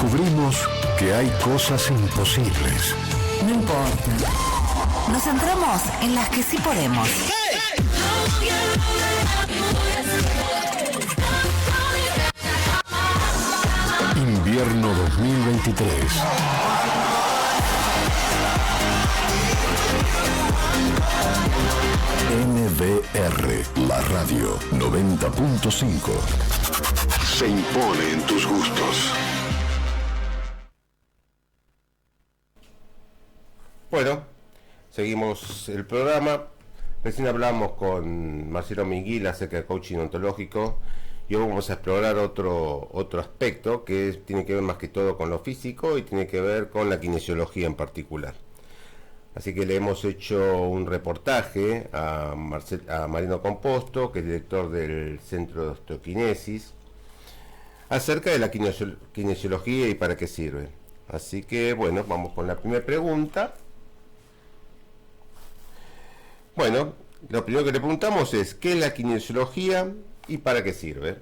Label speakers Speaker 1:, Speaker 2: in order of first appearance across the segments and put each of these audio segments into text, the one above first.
Speaker 1: descubrimos que hay cosas imposibles.
Speaker 2: No importa. Nos centramos en las que sí podemos.
Speaker 1: Invierno 2023. NBR, la radio 90.5. Se impone en tus gustos.
Speaker 3: Bueno, seguimos el programa. Recién hablamos con Marcelo Minguil acerca del coaching ontológico y hoy vamos a explorar otro aspecto que tiene que ver más que todo con lo físico y tiene que ver con la kinesiología en particular. Así que le hemos hecho un reportaje a Mariano Composto, que es director del Centro de Osteokinesis, acerca de la kinesiología y para qué sirve. Así que bueno, vamos con la primera pregunta. Bueno, lo primero que le preguntamos es ¿qué es la kinesiología y para qué sirve?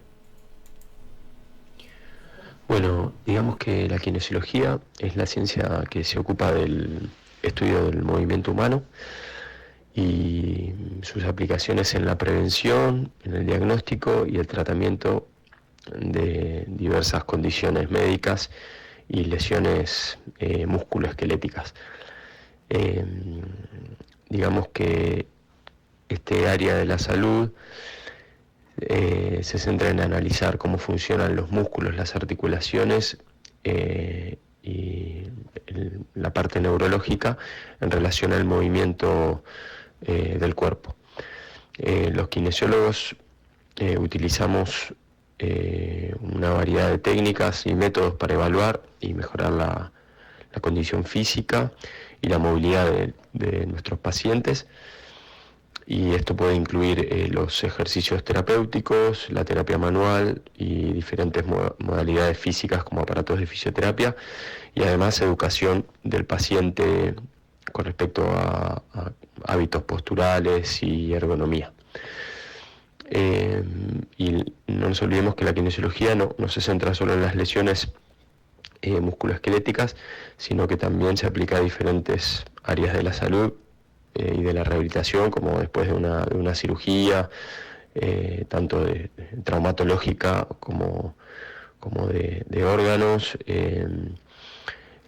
Speaker 4: Bueno, digamos que la kinesiología es la ciencia que se ocupa del estudio del movimiento humano y sus aplicaciones en la prevención, en el diagnóstico y el tratamiento de diversas condiciones médicas y lesiones musculoesqueléticas. Digamos que este área de la salud se centra en analizar cómo funcionan los músculos, las articulaciones y la parte neurológica en relación al movimiento del cuerpo. Los kinesiólogos utilizamos una variedad de técnicas y métodos para evaluar y mejorar la condición física y la movilidad de nuestros pacientes, y esto puede incluir los ejercicios terapéuticos, la terapia manual y diferentes modalidades físicas como aparatos de fisioterapia, y además educación del paciente con respecto a hábitos posturales y ergonomía. Y no nos olvidemos que la kinesiología no se centra solo en las lesiones musculoesqueléticas, sino que también se aplica a diferentes áreas de la salud y de la rehabilitación, como después de una cirugía, tanto de traumatológica como de órganos, el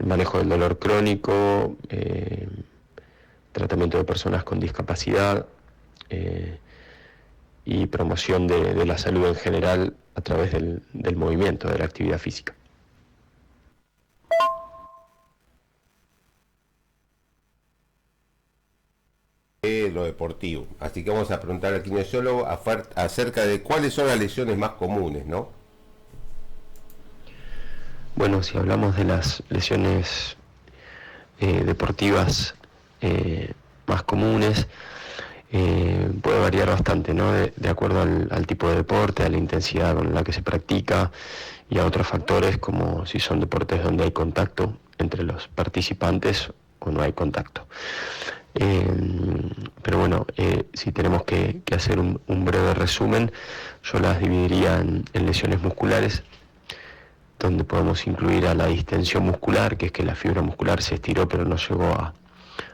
Speaker 4: manejo del dolor crónico, tratamiento de personas con discapacidad y promoción de la salud en general a través del movimiento, de la actividad física.
Speaker 3: Lo deportivo. Así que vamos a preguntar al kinesiólogo acerca de cuáles son las lesiones más comunes, ¿no?
Speaker 4: Bueno, si hablamos de las lesiones deportivas más comunes, puede variar bastante, ¿no? De acuerdo al tipo de deporte, a la intensidad con la que se practica y a otros factores como si son deportes donde hay contacto entre los participantes o no hay contacto. Pero bueno, si tenemos que hacer un breve resumen, yo las dividiría en lesiones musculares, donde podemos incluir a la distensión muscular, que es que la fibra muscular se estiró pero no llegó a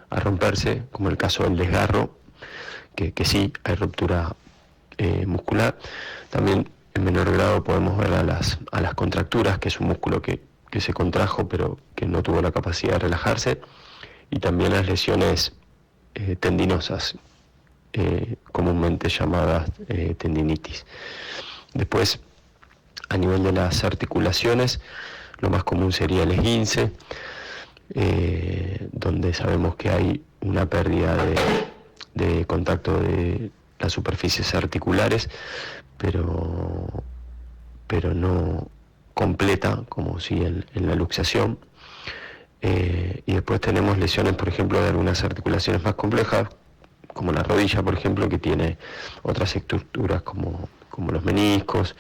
Speaker 4: romperse, como el caso del desgarro, que sí hay ruptura muscular. También en menor grado podemos ver a las contracturas, que es un músculo que se contrajo pero que no tuvo la capacidad de relajarse, y también las lesiones tendinosas, comúnmente llamadas tendinitis. Después, a nivel de las articulaciones, lo más común sería el esguince, donde sabemos que hay una pérdida de contacto de las superficies articulares, pero no completa, como si en la luxación. Y después tenemos lesiones, por ejemplo, de algunas articulaciones más complejas, como la rodilla, por ejemplo, que tiene otras estructuras como los meniscos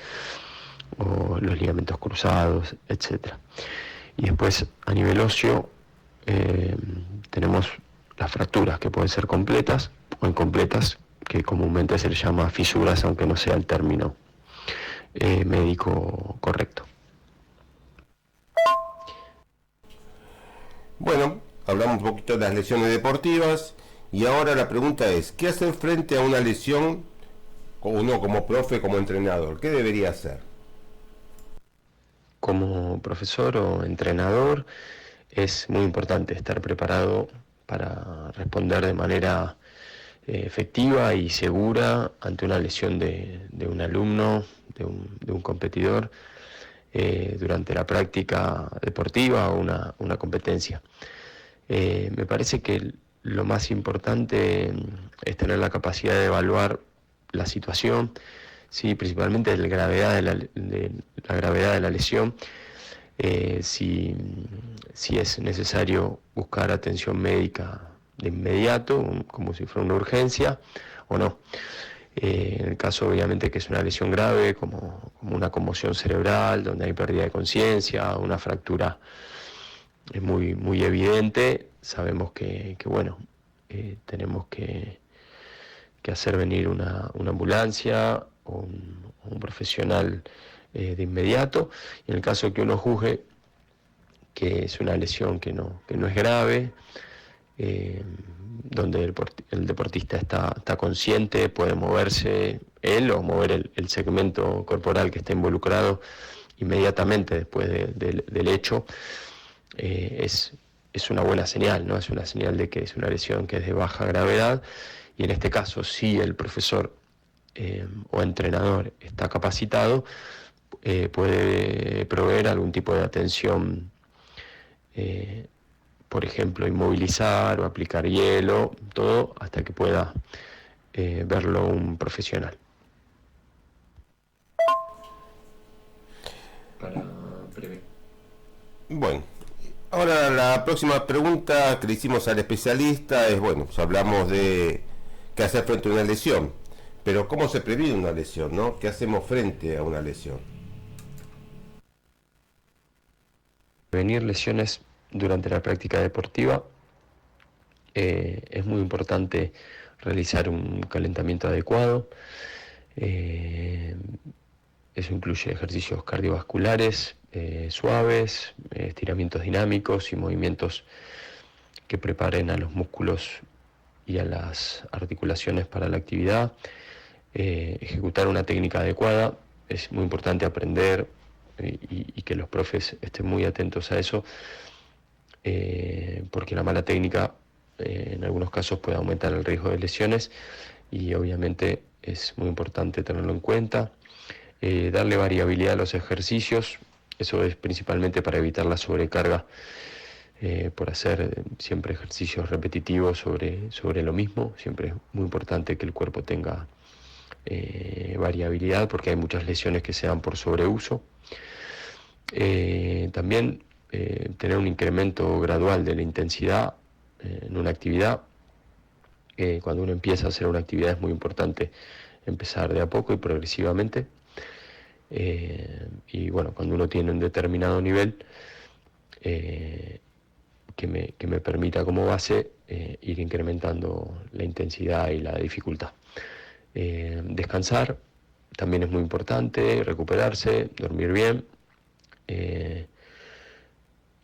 Speaker 4: o los ligamentos cruzados, etc. Y después, a nivel óseo, tenemos las fracturas, que pueden ser completas o incompletas, que comúnmente se les llama fisuras, aunque no sea el término médico correcto.
Speaker 3: hablamos un poquito de las lesiones deportivas y ahora la pregunta es, ¿qué hacer frente a una lesión uno como profe, como entrenador? ¿Qué debería hacer?
Speaker 4: Como profesor o entrenador es muy importante estar preparado para responder de manera efectiva y segura ante una lesión de un alumno, de un competidor, durante la práctica deportiva o una competencia. Me parece que lo más importante es tener la capacidad de evaluar la situación, sí, principalmente de la gravedad de la lesión, si es necesario buscar atención médica de inmediato, como si fuera una urgencia, o no. En el caso, obviamente, que es una lesión grave, como una conmoción cerebral, donde hay pérdida de conciencia, una fractura muy, muy evidente, sabemos que tenemos que hacer venir una ambulancia o un profesional de inmediato. Y en el caso que uno juzgue que es una lesión que no es grave, donde el deportista está consciente, puede moverse él o mover el segmento corporal que está involucrado inmediatamente después del hecho, es una buena señal, ¿no? Es una señal de que es una lesión que es de baja gravedad, y en este caso, si el profesor o entrenador está capacitado, puede proveer algún tipo de atención, por ejemplo, inmovilizar o aplicar hielo, todo hasta que pueda verlo un profesional.
Speaker 3: Bueno, ahora la próxima pregunta que le hicimos al especialista es, bueno, pues hablamos de qué hacer frente a una lesión, pero ¿cómo se previene una lesión, no? ¿Qué hacemos frente a una lesión?
Speaker 4: Prevenir lesiones durante la práctica deportiva, es muy importante realizar un calentamiento adecuado. Eso incluye ejercicios cardiovasculares suaves, estiramientos dinámicos y movimientos que preparen a los músculos y a las articulaciones para la actividad. Ejecutar una técnica adecuada, es muy importante aprender y que los profes estén muy atentos a eso, porque la mala técnica en algunos casos puede aumentar el riesgo de lesiones, y obviamente es muy importante tenerlo en cuenta. Darle variabilidad a los ejercicios, eso es principalmente para evitar la sobrecarga por hacer siempre ejercicios repetitivos sobre lo mismo. Siempre es muy importante que el cuerpo tenga variabilidad, porque hay muchas lesiones que se dan por sobreuso. También tener un incremento gradual de la intensidad en una actividad. Cuando uno empieza a hacer una actividad es muy importante empezar de a poco y progresivamente. Y bueno, cuando uno tiene un determinado nivel que me permita como base ir incrementando la intensidad y la dificultad. Descansar también es muy importante, recuperarse, dormir bien,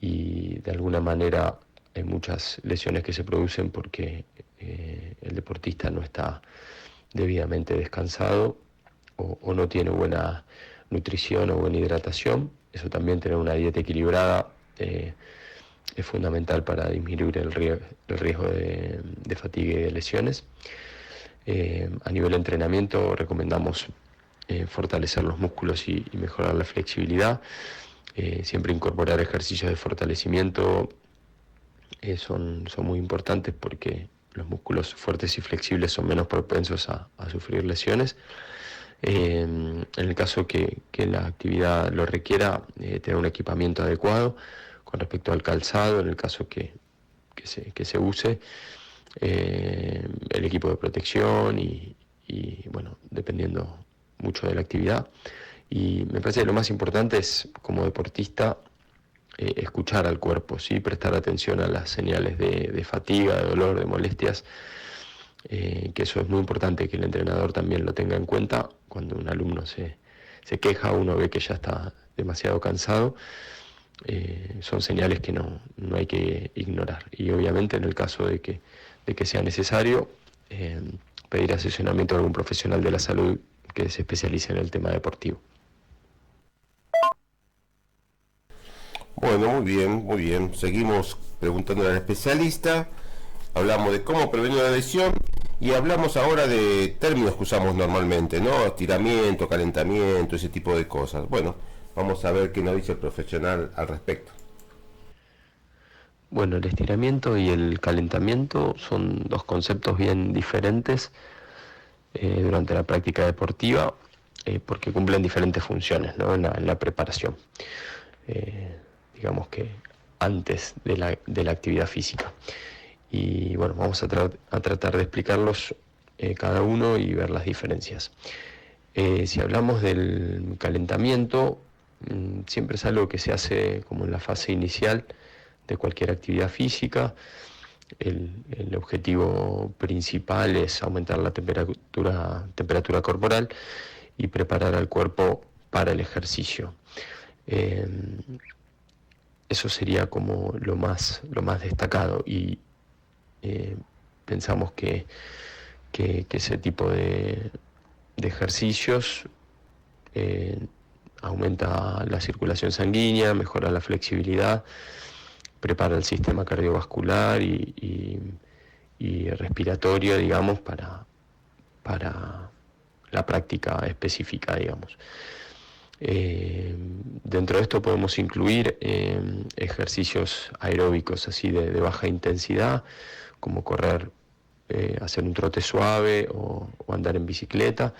Speaker 4: y de alguna manera hay muchas lesiones que se producen porque el deportista no está debidamente descansado o no tiene buena nutrición o buena hidratación. Eso también, tener una dieta equilibrada es fundamental para disminuir el riesgo de fatiga y de lesiones. A nivel de entrenamiento recomendamos fortalecer los músculos y mejorar la flexibilidad. Siempre incorporar ejercicios de fortalecimiento son muy importantes, porque los músculos fuertes y flexibles son menos propensos a sufrir lesiones. En el caso que la actividad lo requiera, tener un equipamiento adecuado con respecto al calzado, en el caso que se use, el equipo de protección y bueno, dependiendo mucho de la actividad. Y me parece que lo más importante es, como deportista, escuchar al cuerpo, ¿sí? Prestar atención a las señales de fatiga, de dolor, de molestias, que eso es muy importante que el entrenador también lo tenga en cuenta. Cuando un alumno se queja, uno ve que ya está demasiado cansado, son señales que no hay que ignorar. Y obviamente en el caso de que sea necesario, pedir asesoramiento a algún profesional de la salud que se especialice en el tema deportivo.
Speaker 3: Bueno, muy bien. Seguimos preguntando al especialista. Hablamos de cómo prevenir la lesión y hablamos ahora de términos que usamos normalmente, ¿no? Estiramiento, calentamiento, ese tipo de cosas. Bueno, vamos a ver qué nos dice el profesional al respecto.
Speaker 4: Bueno, el estiramiento y el calentamiento son dos conceptos bien diferentes durante la práctica deportiva, porque cumplen diferentes funciones, ¿no? en la preparación. Digamos que antes de la actividad física. Y bueno, vamos a tratar de explicarlos cada uno y ver las diferencias. Si hablamos del calentamiento, siempre es algo que se hace como en la fase inicial de cualquier actividad física. El objetivo principal es aumentar la temperatura corporal y preparar al cuerpo para el ejercicio. Eso sería como lo más destacado, y pensamos que ese tipo de ejercicios aumenta la circulación sanguínea, mejora la flexibilidad, prepara el sistema cardiovascular y respiratorio, digamos, para la práctica específica, digamos. Dentro de esto podemos incluir ejercicios aeróbicos así de baja intensidad, como correr, hacer un trote suave o andar en bicicleta.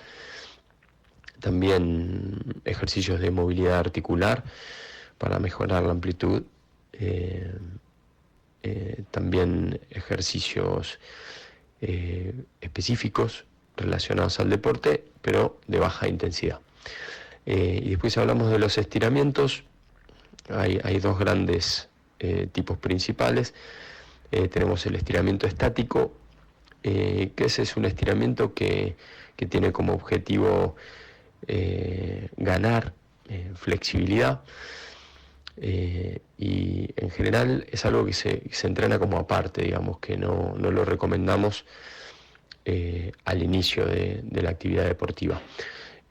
Speaker 4: También ejercicios de movilidad articular para mejorar la amplitud. También ejercicios específicos relacionados al deporte, pero de baja intensidad. Y después hablamos de los estiramientos. Hay dos grandes tipos principales. Tenemos el estiramiento estático, que ese es un estiramiento que tiene como objetivo ganar flexibilidad, y en general es algo que se entrena como aparte, digamos, que no lo recomendamos al inicio de la actividad deportiva.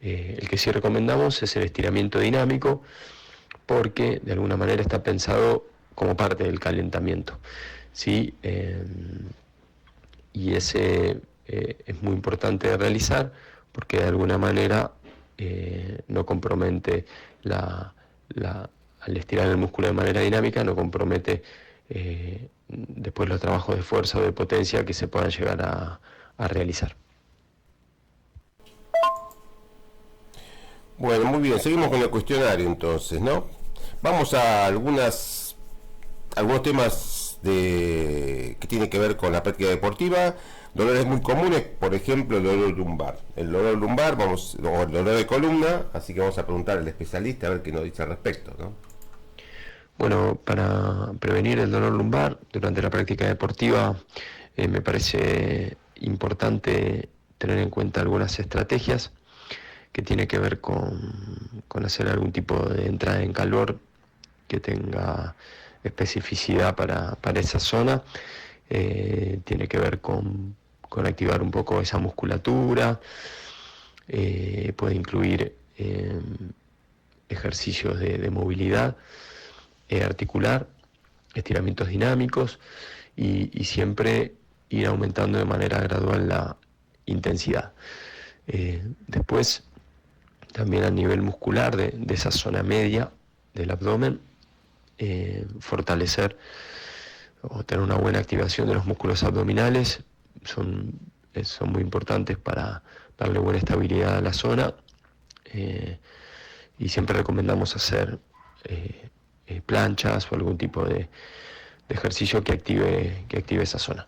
Speaker 4: El que sí recomendamos es el estiramiento dinámico, porque de alguna manera está pensado como parte del calentamiento, ¿sí? Y ese es muy importante de realizar, porque de alguna manera no compromete al estirar el músculo de manera dinámica, no compromete después los trabajos de fuerza o de potencia que se puedan llegar a realizar.
Speaker 3: Bueno, muy bien, seguimos con el cuestionario entonces, ¿no? Vamos a algunos temas que tienen que ver con la práctica deportiva. Dolores muy comunes, por ejemplo, el dolor lumbar. El dolor lumbar, o el dolor de columna, así que vamos a preguntar al especialista a ver qué nos dice al respecto, ¿no?
Speaker 4: Bueno, para prevenir el dolor lumbar durante la práctica deportiva, me parece importante tener en cuenta algunas estrategias que tiene que ver con hacer algún tipo de entrada en calor que tenga especificidad para esa zona. Tiene que ver con activar un poco esa musculatura. Puede incluir ejercicios de movilidad articular, estiramientos dinámicos, y siempre ir aumentando de manera gradual la intensidad. Después, también a nivel muscular de esa zona media del abdomen, fortalecer o tener una buena activación de los músculos abdominales son muy importantes para darle buena estabilidad a la zona, y siempre recomendamos hacer planchas o algún tipo de ejercicio que active esa zona.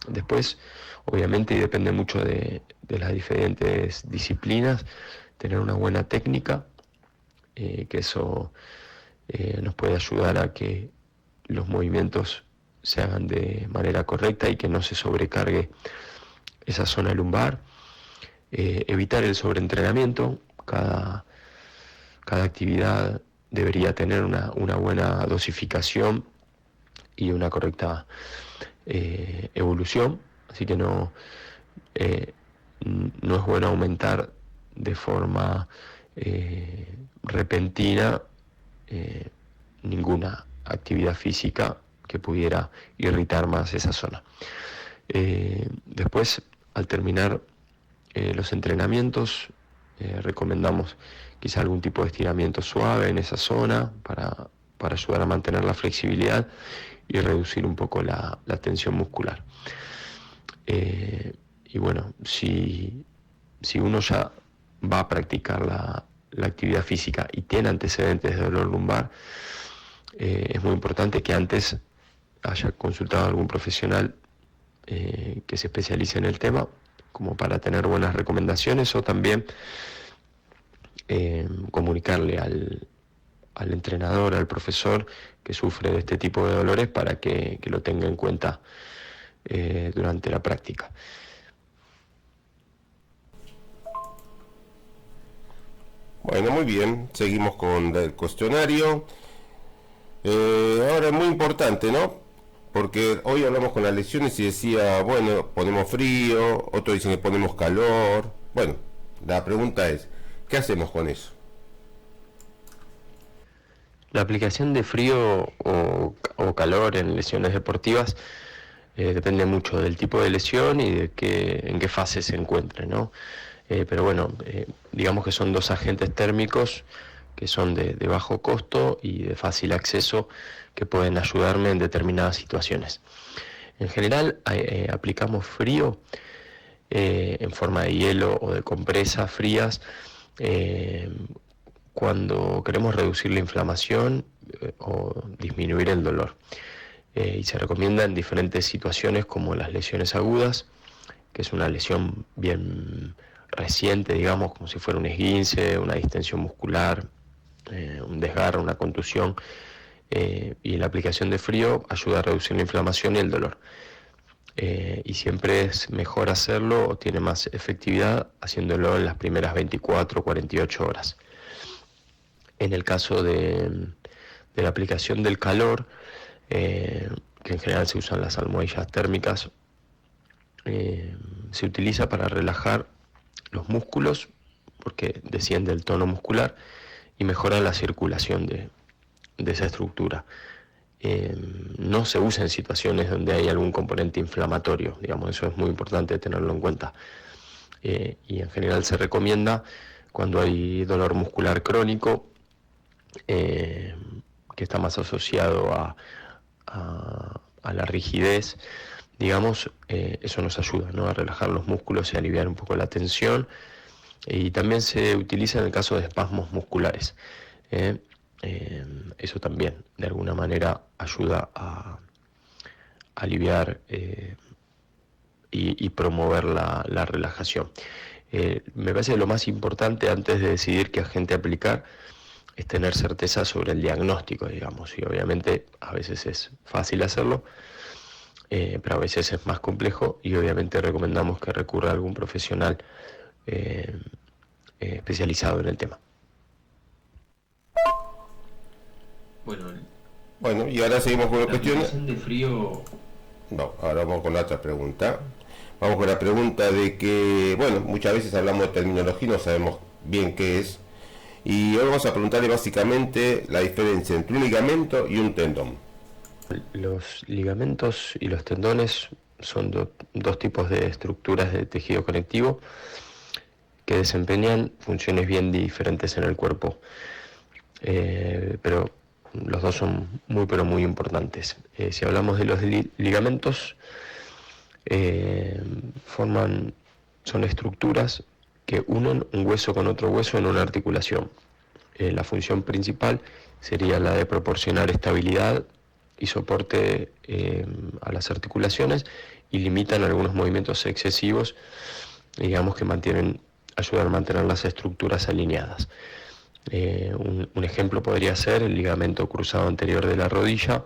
Speaker 4: Después, obviamente, y depende mucho de las diferentes disciplinas, tener una buena técnica, que eso nos puede ayudar a que los movimientos se hagan de manera correcta y que no se sobrecargue esa zona lumbar. Evitar el sobreentrenamiento. Cada actividad debería tener una buena dosificación y una correcta evolución, así que no es bueno aumentar de forma repentina ninguna actividad física que pudiera irritar más esa zona. Después, al terminar los entrenamientos, recomendamos quizá algún tipo de estiramiento suave en esa zona para ayudar a mantener la flexibilidad y reducir un poco la tensión muscular. Y bueno, si uno ya va a practicar la actividad física y tiene antecedentes de dolor lumbar, es muy importante que antes haya consultado a algún profesional que se especialice en el tema, como para tener buenas recomendaciones, o también comunicarle al entrenador, al profesor que sufre de este tipo de dolores, para que lo tenga en cuenta durante la práctica.
Speaker 3: Bueno, muy bien, seguimos con el cuestionario. Ahora es muy importante, ¿no? Porque hoy hablamos con las lesiones y decía, bueno, ponemos frío, otros dicen que ponemos calor. Bueno, la pregunta es, ¿qué hacemos con eso?
Speaker 4: La aplicación de frío o calor en lesiones deportivas depende mucho del tipo de lesión y de en qué fase se encuentre, ¿no? Pero bueno, digamos que son dos agentes térmicos que son de bajo costo y de fácil acceso, que pueden ayudarme en determinadas situaciones. En general, aplicamos frío en forma de hielo o de compresas frías cuando queremos reducir la inflamación o disminuir el dolor. Y se recomienda en diferentes situaciones, como las lesiones agudas, que es una lesión bien reciente, digamos, como si fuera un esguince, una distensión muscular, un desgarro, una contusión, y la aplicación de frío ayuda a reducir la inflamación y el dolor. Y siempre es mejor hacerlo, o tiene más efectividad, haciéndolo en las primeras 24 o 48 horas. En el caso de la aplicación del calor, que en general se usan las almohadillas térmicas, se utiliza para relajar los músculos, porque desciende el tono muscular y mejora la circulación de esa estructura. No se usa en situaciones donde hay algún componente inflamatorio, digamos, eso es muy importante tenerlo en cuenta. Y en general se recomienda cuando hay dolor muscular crónico, que está más asociado a la rigidez, digamos, eso nos ayuda, ¿no?, a relajar los músculos y aliviar un poco la tensión. Y también se utiliza en el caso de espasmos musculares. Eso también, de alguna manera, ayuda a aliviar y promover la relajación. Me parece que lo más importante antes de decidir qué agente aplicar es tener certeza sobre el diagnóstico, digamos, y obviamente a veces es fácil hacerlo, pero a veces es más complejo, y obviamente recomendamos que recurra a algún profesional especializado en el tema.
Speaker 3: Bueno, y ahora seguimos con las cuestiones.
Speaker 4: De frío.
Speaker 3: No, ahora vamos con la otra pregunta. Vamos con la pregunta de que, bueno, muchas veces hablamos de terminología y no sabemos bien qué es. Y hoy vamos a preguntarle básicamente la diferencia entre un ligamento y un tendón.
Speaker 4: Los ligamentos y los tendones son dos tipos de estructuras de tejido conectivo que desempeñan funciones bien diferentes en el cuerpo, pero los dos son muy importantes. Si hablamos de los ligamentos, son estructuras que unen un hueso con otro hueso en una articulación. La función principal sería la de proporcionar estabilidad y soporte a las articulaciones, y limitan algunos movimientos excesivos, digamos, que ayudan a mantener las estructuras alineadas. Un ejemplo podría ser el ligamento cruzado anterior de la rodilla,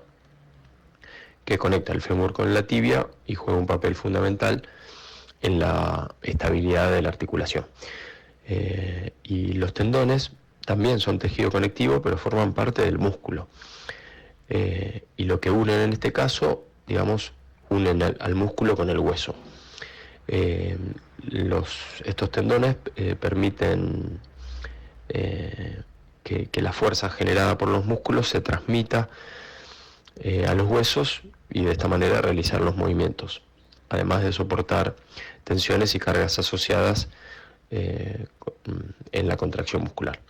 Speaker 4: que conecta el fémur con la tibia y juega un papel fundamental en la estabilidad de la articulación. Y los tendones también son tejido conectivo, pero forman parte del músculo. Y lo que unen en este caso, digamos, unen al músculo con el hueso. Estos tendones permiten que la fuerza generada por los músculos se transmita a los huesos y de esta manera realizar los movimientos, además de soportar tensiones y cargas asociadas en la contracción muscular.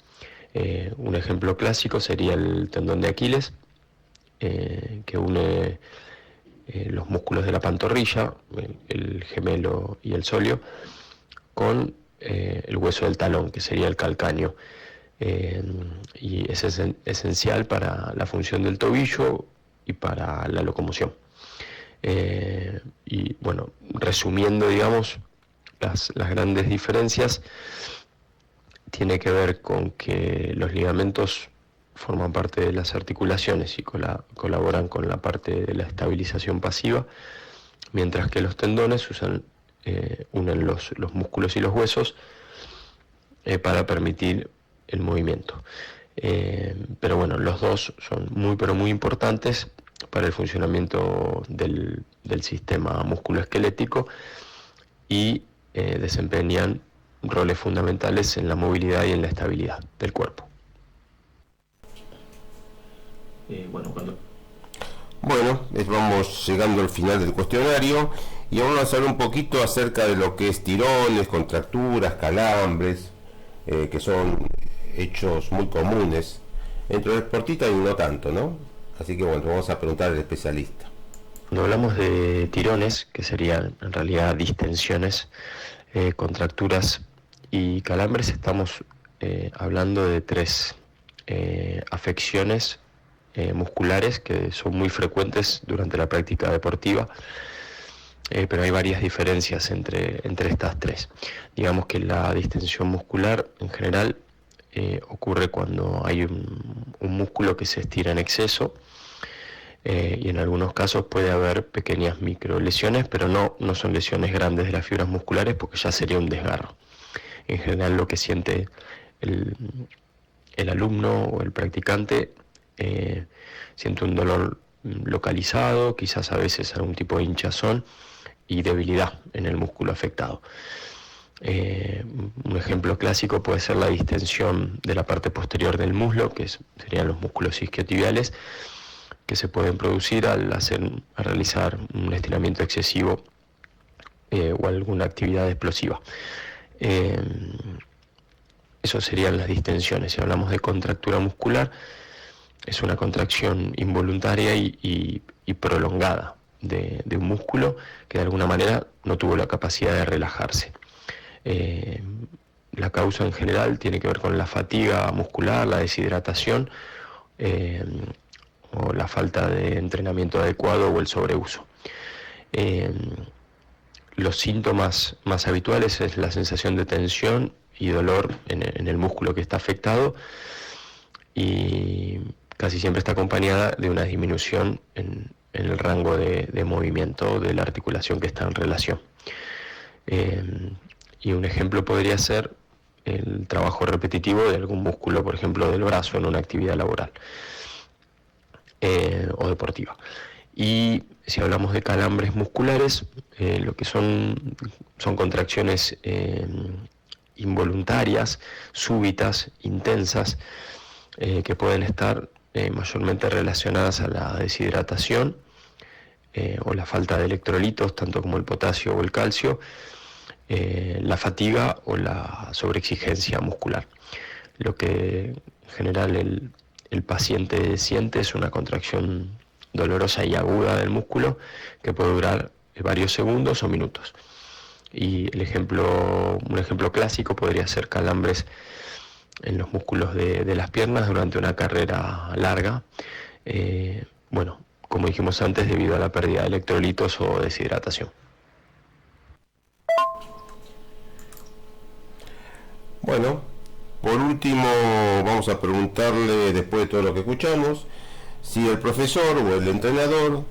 Speaker 4: Un ejemplo clásico sería el tendón de Aquiles, que une los músculos de la pantorrilla, el gemelo y el sóleo, con el hueso del talón, que sería el calcáneo. Y es esencial para la función del tobillo y para la locomoción. Y bueno, resumiendo, digamos, las grandes diferencias, tiene que ver con que los ligamentos forman parte de las articulaciones y colaboran con la parte de la estabilización pasiva, mientras que los tendones unen los músculos y los huesos para permitir el movimiento. Pero bueno, los dos son muy importantes para el funcionamiento del sistema musculoesquelético y desempeñan roles fundamentales en la movilidad y en la estabilidad del cuerpo.
Speaker 3: Vamos llegando al final del cuestionario y vamos a hablar un poquito acerca de lo que es tirones, contracturas, calambres, que son hechos muy comunes entre los deportistas y no tanto, ¿no? Así que bueno, vamos a preguntar al especialista.
Speaker 4: Cuando hablamos de tirones, que serían en realidad distensiones, contracturas y calambres, estamos hablando de tres afecciones musculares que son muy frecuentes durante la práctica deportiva, pero hay varias diferencias entre estas tres. Digamos que la distensión muscular en general ocurre cuando hay un músculo que se estira en exceso, y en algunos casos puede haber pequeñas microlesiones, pero no son lesiones grandes de las fibras musculares porque ya sería un desgarro. En general lo que siente el alumno o el practicante siente un dolor localizado, quizás a veces algún tipo de hinchazón y debilidad en el músculo afectado. Un ejemplo clásico puede ser la distensión de la parte posterior del muslo, que serían los músculos isquiotibiales, que se pueden producir al realizar un estiramiento excesivo o alguna actividad explosiva. Eso serían las distensiones. Si hablamos de contractura muscular, es una contracción involuntaria y prolongada de un músculo que de alguna manera no tuvo la capacidad de relajarse. La causa en general tiene que ver con la fatiga muscular, la deshidratación, o la falta de entrenamiento adecuado o el sobreuso. Los síntomas más habituales es la sensación de tensión y dolor en el músculo que está afectado, y casi siempre está acompañada de una disminución en el rango de movimiento de la articulación que está en relación. Y un ejemplo podría ser el trabajo repetitivo de algún músculo, por ejemplo del brazo, en una actividad laboral o deportiva. Y si hablamos de calambres musculares, lo que son contracciones involuntarias, súbitas, intensas, que pueden estar mayormente relacionadas a la deshidratación o la falta de electrolitos, tanto como el potasio o el calcio, la fatiga o la sobreexigencia muscular. Lo que en general el paciente siente es una contracción dolorosa y aguda del músculo que puede durar varios segundos o minutos. Y un ejemplo clásico podría ser calambres en los músculos de las piernas durante una carrera larga, como dijimos antes, debido a la pérdida de electrolitos o deshidratación.
Speaker 3: Bueno, por último vamos a preguntarle, después de todo lo que escuchamos, si el profesor o el entrenador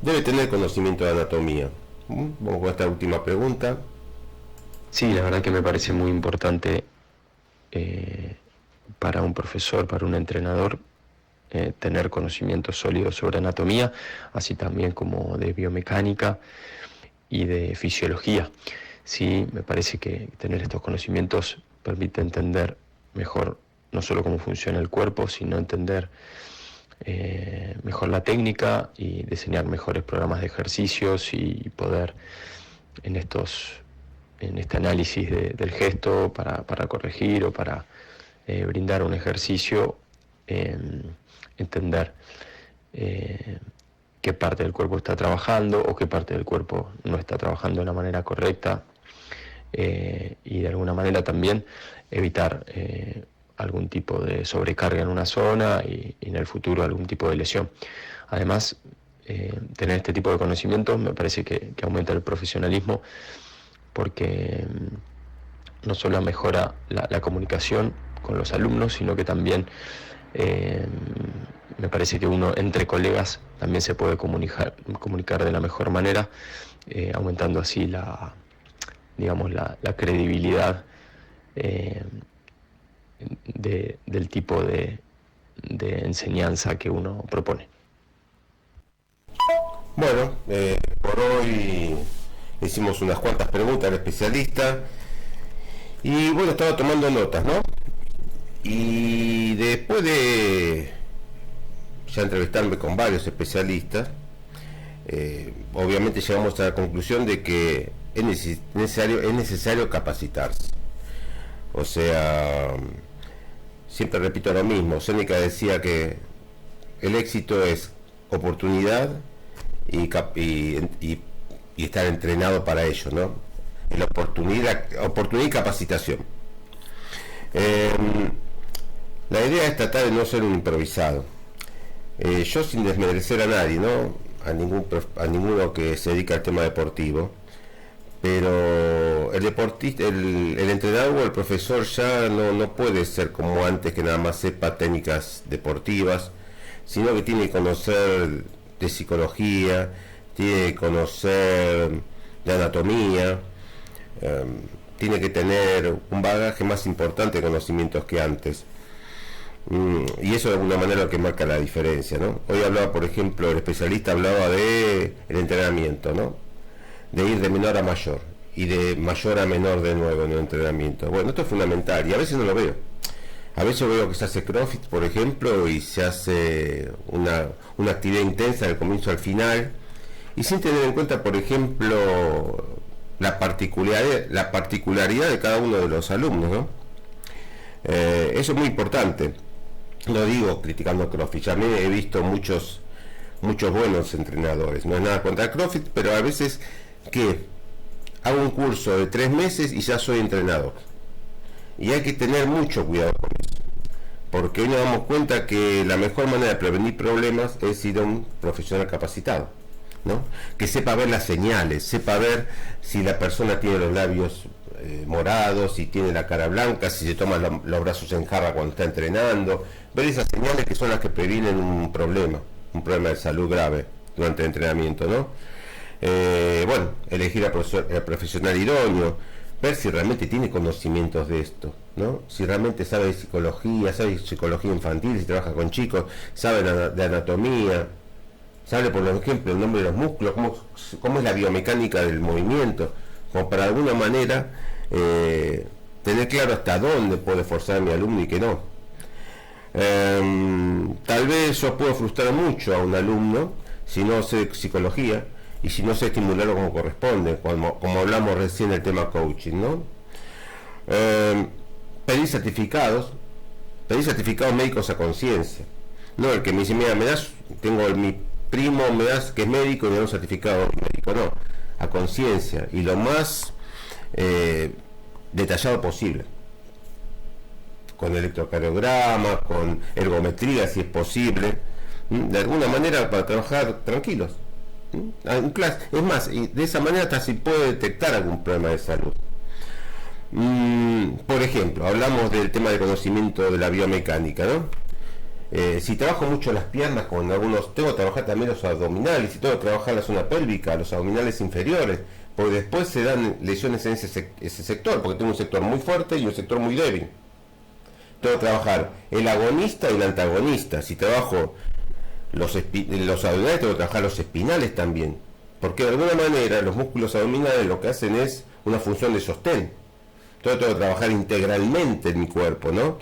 Speaker 3: debe tener conocimiento de anatomía. Vamos con esta última pregunta.
Speaker 4: Sí, la verdad que me parece muy importante para un profesor, para un entrenador, tener conocimientos sólidos sobre anatomía, así también como de biomecánica y de fisiología. Sí, me parece que tener estos conocimientos permite entender mejor no solo cómo funciona el cuerpo, sino entender mejor la técnica y diseñar mejores programas de ejercicios y poder en este análisis del gesto para corregir o para brindar un ejercicio, entender qué parte del cuerpo está trabajando o qué parte del cuerpo no está trabajando de la manera correcta, y de alguna manera también evitar algún tipo de sobrecarga en una zona y en el futuro algún tipo de lesión. Además, tener este tipo de conocimientos me parece que aumenta el profesionalismo, porque no solo mejora la comunicación con los alumnos, sino que también me parece que uno entre colegas también se puede comunicar de la mejor manera, aumentando así la credibilidad del tipo de enseñanza que uno propone.
Speaker 3: Bueno, por hoy hicimos unas cuantas preguntas al especialista y bueno, estaba tomando notas, ¿no? Y después de ya entrevistarme con varios especialistas, obviamente llegamos a la conclusión de que es necesario capacitarse. O sea, siempre repito lo mismo. Séneca decía que el éxito es oportunidad y estar entrenado para ello, ¿no? La oportunidad y capacitación. La idea es tratar de no ser un improvisado. Yo, sin desmerecer a nadie, ¿no? A ninguno que se dedica al tema deportivo, pero el deportista, el entrenador o el profesor ya no puede ser como antes, que nada más sepa técnicas deportivas, sino que tiene que conocer de psicología, tiene que conocer de anatomía, tiene que tener un bagaje más importante de conocimientos que antes. Y eso de alguna manera es lo que marca la diferencia, ¿no? Hoy hablaba, por ejemplo, el especialista hablaba de el entrenamiento, ¿no? De ir de menor a mayor y de mayor a menor de nuevo en el entrenamiento. Bueno, esto es fundamental y a veces no lo veo. A veces veo que se hace CrossFit, por ejemplo, y se hace una actividad intensa del comienzo al final, y sin tener en cuenta, por ejemplo, la particularidad de cada uno de los alumnos, ¿no? Eso es muy importante. No digo criticando a CrossFit, ya me he visto muchos buenos entrenadores, no es nada contra el CrossFit, pero a veces que hago un curso de 3 meses y ya soy entrenador, y hay que tener mucho cuidado con eso, porque hoy nos damos cuenta que la mejor manera de prevenir problemas es ir a un profesional capacitado, ¿no? Que sepa ver las señales, sepa ver si la persona tiene los labios morados, si tiene la cara blanca, si se toma los brazos en jarra cuando está entrenando, ver esas señales que son las que previenen un problema de salud grave durante el entrenamiento, ¿no? Bueno, elegir al profesional idóneo, ver si realmente tiene conocimientos de esto, ¿no? Si realmente sabe de psicología infantil, si trabaja con chicos, sabe de anatomía, sabe, por ejemplo, el nombre de los músculos, cómo es la biomecánica del movimiento, como para de alguna manera tener claro hasta dónde puede forzar a mi alumno y que no. Tal vez yo puedo frustrar mucho a un alumno si no sé psicología y si no sé estimularlo como corresponde, como hablamos recién del tema coaching, ¿no? Pedir certificados médicos a conciencia, no el que me dice, mira, mi primo que es médico y me da un certificado médico, no, a conciencia y lo más detallado posible, con electrocardiograma, con ergometría si es posible, de alguna manera para trabajar tranquilos en clase. Es más, y de esa manera hasta se puede detectar algún problema de salud. Por ejemplo, hablamos del tema de conocimiento de la biomecánica, ¿no? Si trabajo mucho las piernas, con algunos, tengo que trabajar también los abdominales, si tengo que trabajar la zona pélvica, los abdominales inferiores, porque después se dan lesiones en ese sector, porque tengo un sector muy fuerte y un sector muy débil. tengo que trabajar el agonista y el antagonista. Si trabajo los abdominales, tengo que trabajar los espinales también, porque de alguna manera los músculos abdominales lo que hacen es una función de sostén. Entonces tengo que trabajar integralmente en mi cuerpo, ¿no?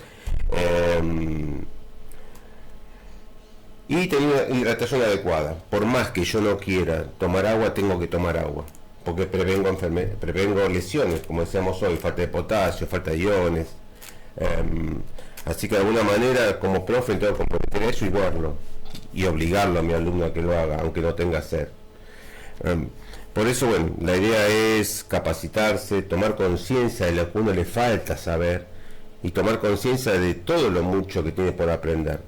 Speaker 3: Y tener una hidratación adecuada. Por más que yo no quiera tomar agua, tengo que tomar agua, porque prevengo lesiones, como decíamos hoy, falta de potasio, falta de iones. Así que de alguna manera, como profe, tengo que comprometer eso y verlo, y obligarlo a mi alumno a que lo haga, aunque no tenga sed. Por eso, bueno, la idea es capacitarse, tomar conciencia de lo que a uno le falta saber, y tomar conciencia de todo lo mucho que tiene por aprender.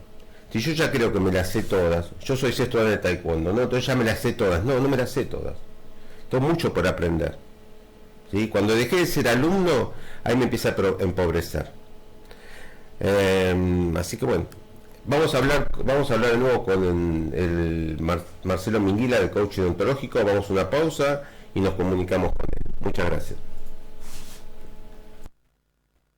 Speaker 3: Si yo ya creo que me las sé todas, yo soy sexto dan de taekwondo, ¿no? Entonces ya me las sé todas. No me las sé todas. Tengo mucho por aprender. ¿Sí? Cuando dejé de ser alumno, ahí me empieza a empobrecer. Así que bueno, vamos a hablar de nuevo con el Marcelo Minguila, del coaching ontológico. Vamos a una pausa y nos comunicamos con él. Muchas gracias.